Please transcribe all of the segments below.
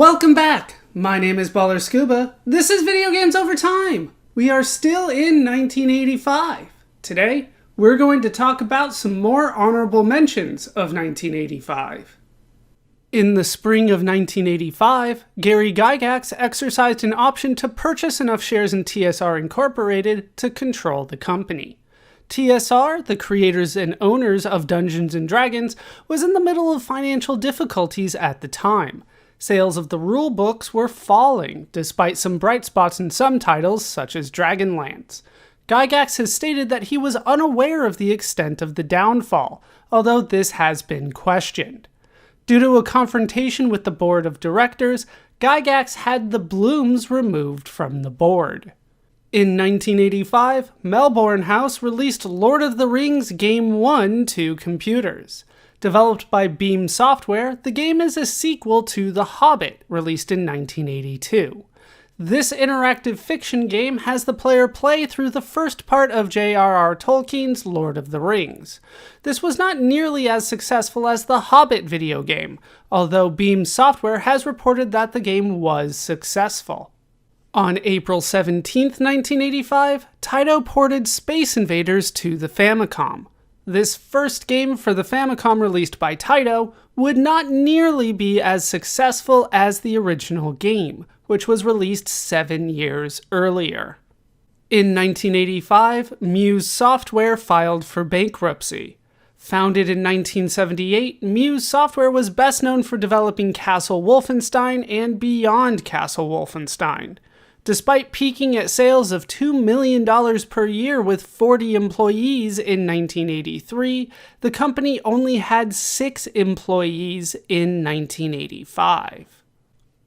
Welcome back! My name is Baller Scuba. This is Video Games Over Time. We are still in 1985. Today, we're going to talk about some more honorable mentions of 1985. In the spring of 1985, Gary Gygax exercised an option to purchase enough shares in TSR Incorporated to control the company. TSR, the creators and owners of Dungeons & Dragons, was in the middle of financial difficulties at the time. Sales of the rule books were falling, despite some bright spots in some titles, such as Dragonlance. Gygax has stated that he was unaware of the extent of the downfall, although this has been questioned. Due to a confrontation with the board of directors, Gygax had the Blooms removed from the board. In 1985, Melbourne House released Lord of the Rings Game 1 to computers. Developed by Beam Software, the game is a sequel to The Hobbit, released in 1982. This interactive fiction game has the player play through the first part of J.R.R. Tolkien's Lord of the Rings. This was not nearly as successful as the Hobbit video game, although Beam Software has reported that the game was successful. On April 17, 1985, Taito ported Space Invaders to the Famicom. This first game for the Famicom released by Taito would not nearly be as successful as the original game, which was released 7 years earlier. In 1985, Muse Software filed for bankruptcy. Founded in 1978, Muse Software was best known for developing Castle Wolfenstein and Beyond Castle Wolfenstein. Despite peaking at sales of $2 million per year with 40 employees in 1983, the company only had 6 employees in 1985.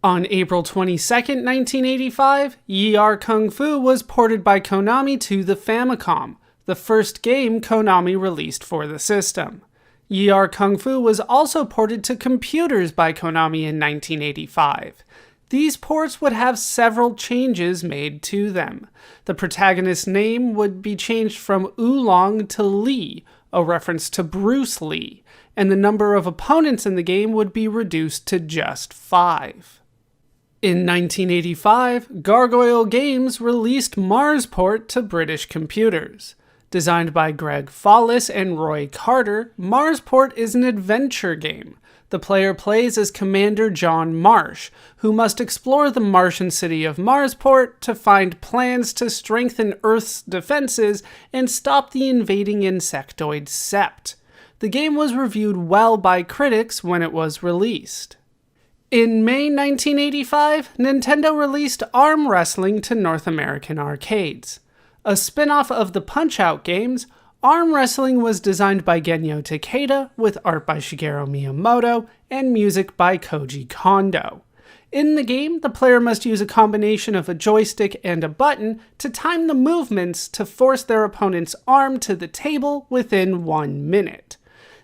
On April 22, 1985, Yi Ar Kung Fu was ported by Konami to the Famicom, the first game Konami released for the system. Yi Ar Kung Fu was also ported to computers by Konami in 1985. These ports would have several changes made to them. The protagonist's name would be changed from Oolong to Lee, a reference to Bruce Lee, and the number of opponents in the game would be reduced to just 5. In 1985, Gargoyle Games released Marsport to British computers. Designed by Greg Follis and Roy Carter, Marsport is an adventure game. The player plays as Commander John Marsh, who must explore the Martian city of Marsport to find plans to strengthen Earth's defenses and stop the invading insectoid Sept. The game was reviewed well by critics when it was released. In May 1985, Nintendo released Arm Wrestling to North American arcades. A spin-off of the Punch-Out games, Arm Wrestling was designed by Genyo Takeda, with art by Shigeru Miyamoto, and music by Koji Kondo. In the game, the player must use a combination of a joystick and a button to time the movements to force their opponent's arm to the table within 1 minute.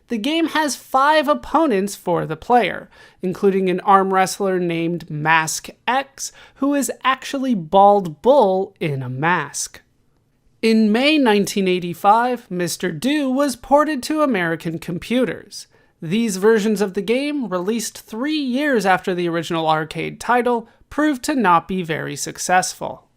The game has 5 opponents for the player, including an arm wrestler named Mask X, who is actually Bald Bull in a mask. In May 1985, Mr. Do was ported to American computers. These versions of the game, released 3 years after the original arcade title, proved to not be very successful.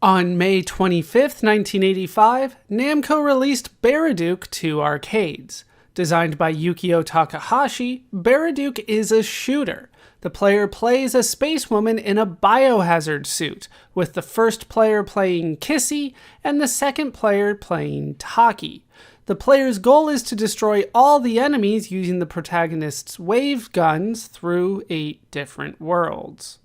On May 25, 1985, Namco released Baraduke to arcades. Designed by Yukio Takahashi, Baraduke is a shooter. The player plays a spacewoman in a biohazard suit, with the first player playing Kissy and the second player playing Taki. The player's goal is to destroy all the enemies using the protagonist's wave guns through 8 different worlds.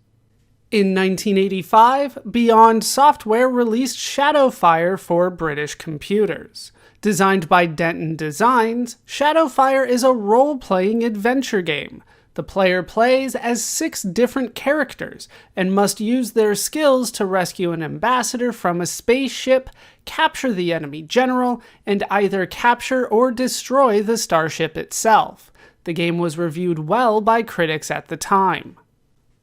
In 1985, Beyond Software released Shadowfire for British computers. Designed by Denton Designs, Shadowfire is a role-playing adventure game. The player plays as 6 different characters and must use their skills to rescue an ambassador from a spaceship, capture the enemy general, and either capture or destroy the starship itself. The game was reviewed well by critics at the time.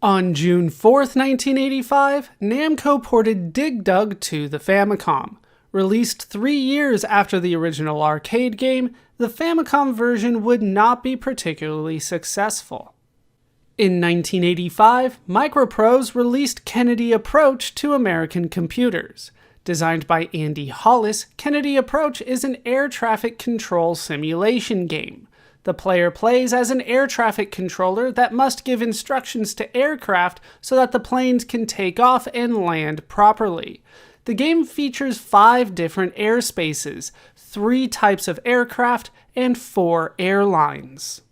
On June 4th, 1985, Namco ported Dig Dug to the Famicom. Released 3 years after the original arcade game, the Famicom version would not be particularly successful. In 1985, Microprose released Kennedy Approach to American computers. Designed by Andy Hollis, Kennedy Approach is an air traffic control simulation game. The player plays as an air traffic controller that must give instructions to aircraft so that the planes can take off and land properly. The game features 5 different airspaces, 3 types of aircraft, and 4 airlines.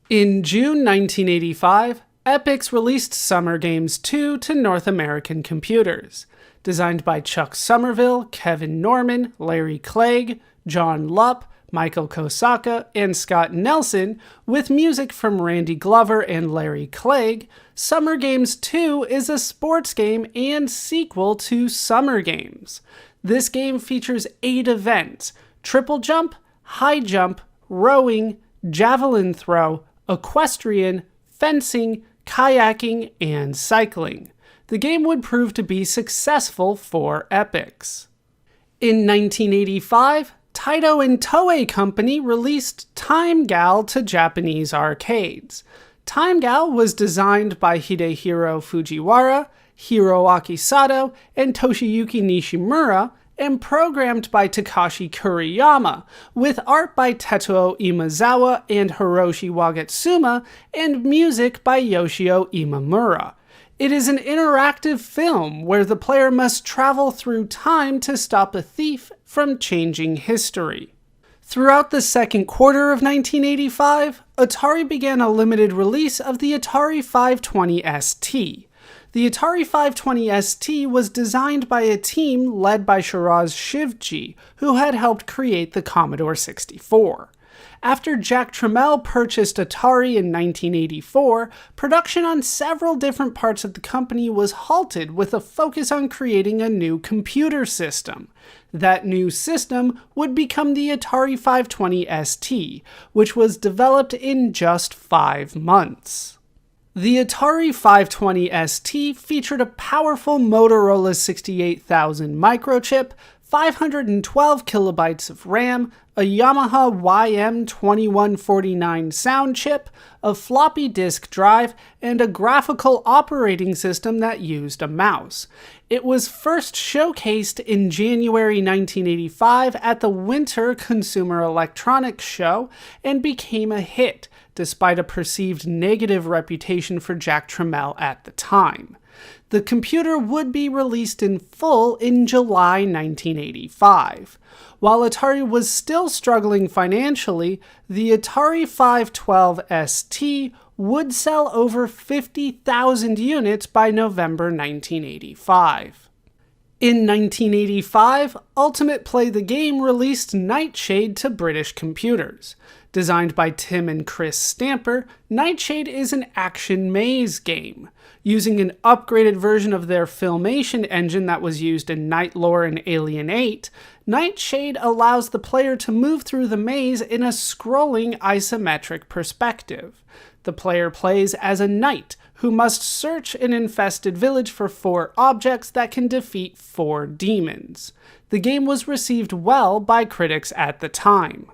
In June 1985, Epyx released Summer Games 2 to North American computers. Designed by Chuck Somerville, Kevin Norman, Larry Clegg, John Lupp, Michael Kosaka, and Scott Nelson, with music from Randy Glover and Larry Clegg, Summer Games 2 is a sports game and sequel to Summer Games. This game features 8 events: triple jump, high jump, rowing, javelin throw, equestrian, fencing, kayaking, and cycling. The game would prove to be successful for Epyx. In 1985, Taito and Toei Company released Time Gal to Japanese arcades. Time Gal was designed by Hidehiro Fujiwara, Hiroaki Sato, and Toshiyuki Nishimura, and programmed by Takashi Kuriyama, with art by Tetsuo Imazawa and Hiroshi Wagatsuma, and music by Yoshio Imamura. It is an interactive film where the player must travel through time to stop a thief from changing history. Throughout the second quarter of 1985, Atari began a limited release of the Atari 520 ST. The Atari 520 ST was designed by a team led by Shiraz Shivji, who had helped create the Commodore 64. After Jack Tramiel purchased Atari in 1984, production on several different parts of the company was halted with a focus on creating a new computer system. That new system would become the Atari 520 ST, which was developed in just 5 months. The Atari 520 ST featured a powerful Motorola 68000 microchip, 512 kilobytes of RAM, a Yamaha YM2149 sound chip, a floppy disk drive, and a graphical operating system that used a mouse. It was first showcased in January 1985 at the Winter Consumer Electronics Show and became a hit, despite a perceived negative reputation for Jack Tramiel at the time. The computer would be released in full in July 1985. While Atari was still struggling financially, the Atari 512 ST would sell over 50,000 units by November 1985. In 1985, Ultimate Play the Game released Nightshade to British computers. Designed by Tim and Chris Stamper, Nightshade is an action maze game. Using an upgraded version of their Filmation engine that was used in Knight Lore and Alien 8, Nightshade allows the player to move through the maze in a scrolling isometric perspective. The player plays as a knight who must search an infested village for 4 objects that can defeat 4 demons. The game was received well by critics at the time.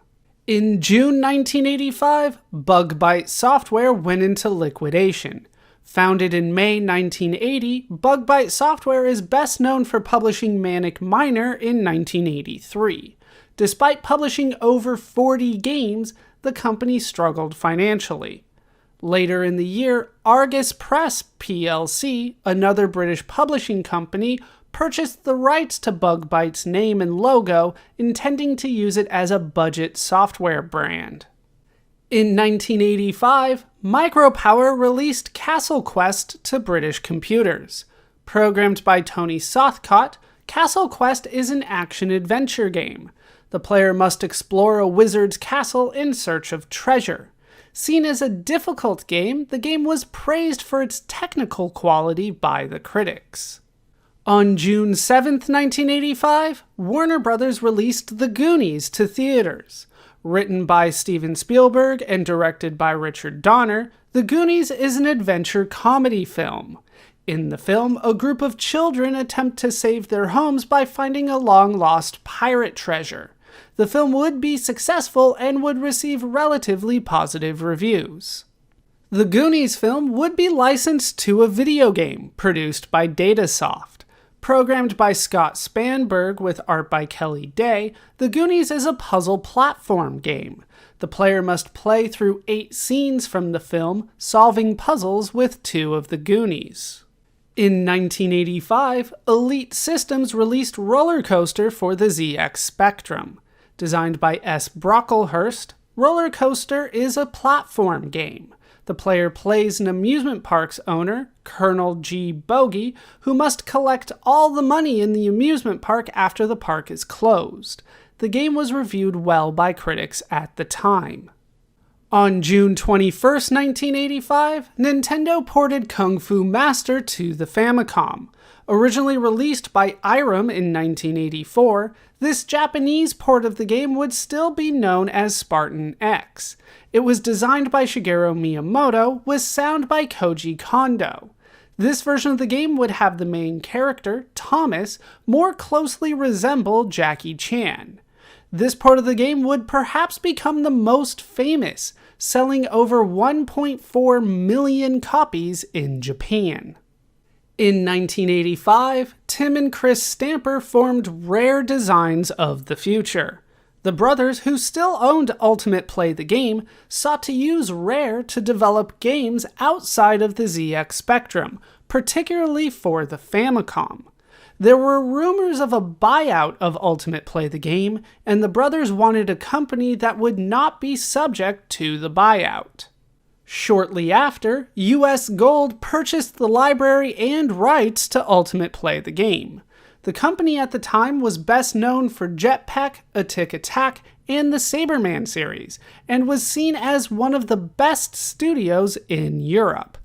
In June 1985, Bug Byte Software went into liquidation. Founded in May 1980, Bug Byte Software is best known for publishing Manic Miner in 1983. Despite publishing over 40 games, the company struggled financially. Later in the year, Argus Press plc, another British publishing company, purchased the rights to Bug Byte's name and logo, intending to use it as a budget software brand. In 1985, Micropower released Castle Quest to British computers. Programmed by Tony Southcott, Castle Quest is an action-adventure game. The player must explore a wizard's castle in search of treasure. Seen as a difficult game, the game was praised for its technical quality by the critics. On June 7, 1985, Warner Bros. Released The Goonies to theaters. Written by Steven Spielberg and directed by Richard Donner, The Goonies is an adventure comedy film. In the film, a group of children attempt to save their homes by finding a long-lost pirate treasure. The film would be successful and would receive relatively positive reviews. The Goonies film would be licensed to a video game produced by Datasoft. Programmed by Scott Spanberg with art by Kelly Day, The Goonies is a puzzle platform game. The player must play through 8 scenes from the film, solving puzzles with 2 of the Goonies. In 1985, Elite Systems released Roller Coaster for the ZX Spectrum. Designed by S. Brocklehurst, Roller Coaster is a platform game. The player plays an amusement park's owner, Colonel G. Bogey, who must collect all the money in the amusement park after the park is closed. The game was reviewed well by critics at the time. On June 21, 1985, Nintendo ported Kung Fu Master to the Famicom. Originally released by Irem in 1984, this Japanese port of the game would still be known as Spartan X. It was designed by Shigeru Miyamoto with sound by Koji Kondo. This version of the game would have the main character, Thomas, more closely resemble Jackie Chan. This part of the game would perhaps become the most famous, selling over 1.4 million copies in Japan. In 1985, Tim and Chris Stamper formed Rare Designs of the Future. The brothers, who still owned Ultimate Play the Game, sought to use Rare to develop games outside of the ZX Spectrum, particularly for the Famicom. There were rumors of a buyout of Ultimate Play the Game, and the brothers wanted a company that would not be subject to the buyout. Shortly after, US Gold purchased the library and rights to Ultimate Play the Game. The company at the time was best known for Jetpack, A Tick Attack, and the Saberman series, and was seen as one of the best studios in Europe.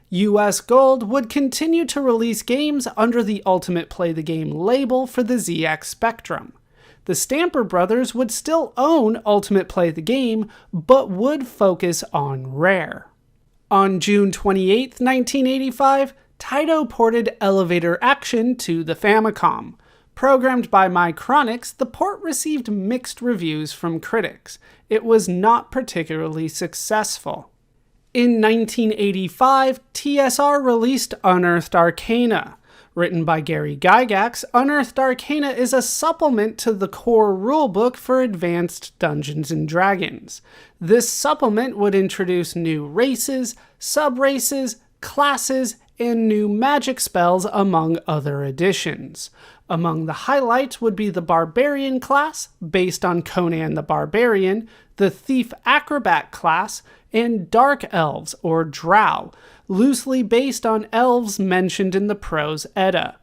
US Gold would continue to release games under the Ultimate Play the Game label for the ZX Spectrum. The Stamper brothers would still own Ultimate Play the Game, but would focus on Rare. On June 28, 1985, Taito ported Elevator Action to the Famicom. Programmed by Micronix, the port received mixed reviews from critics. It was not particularly successful. In 1985, TSR released Unearthed Arcana. Written by Gary Gygax, Unearthed Arcana is a supplement to the core rulebook for Advanced Dungeons & Dragons. This supplement would introduce new races, sub-races, classes, and new magic spells among other additions. Among the highlights would be the Barbarian class, based on Conan the Barbarian, the Thief Acrobat class, and Dark Elves, or Drow, loosely based on elves mentioned in the Prose Edda.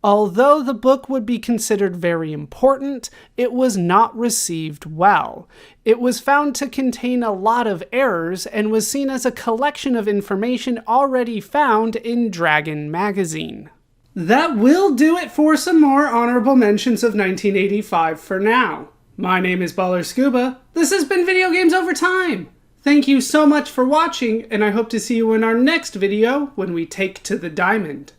Although the book would be considered very important, it was not received well. It was found to contain a lot of errors and was seen as a collection of information already found in Dragon magazine. That will do it for some more honorable mentions of 1985 for now. My name is Baller Scuba. This has been Video Games Over Time. Thank you so much for watching, and I hope to see you in our next video when we take to the diamond.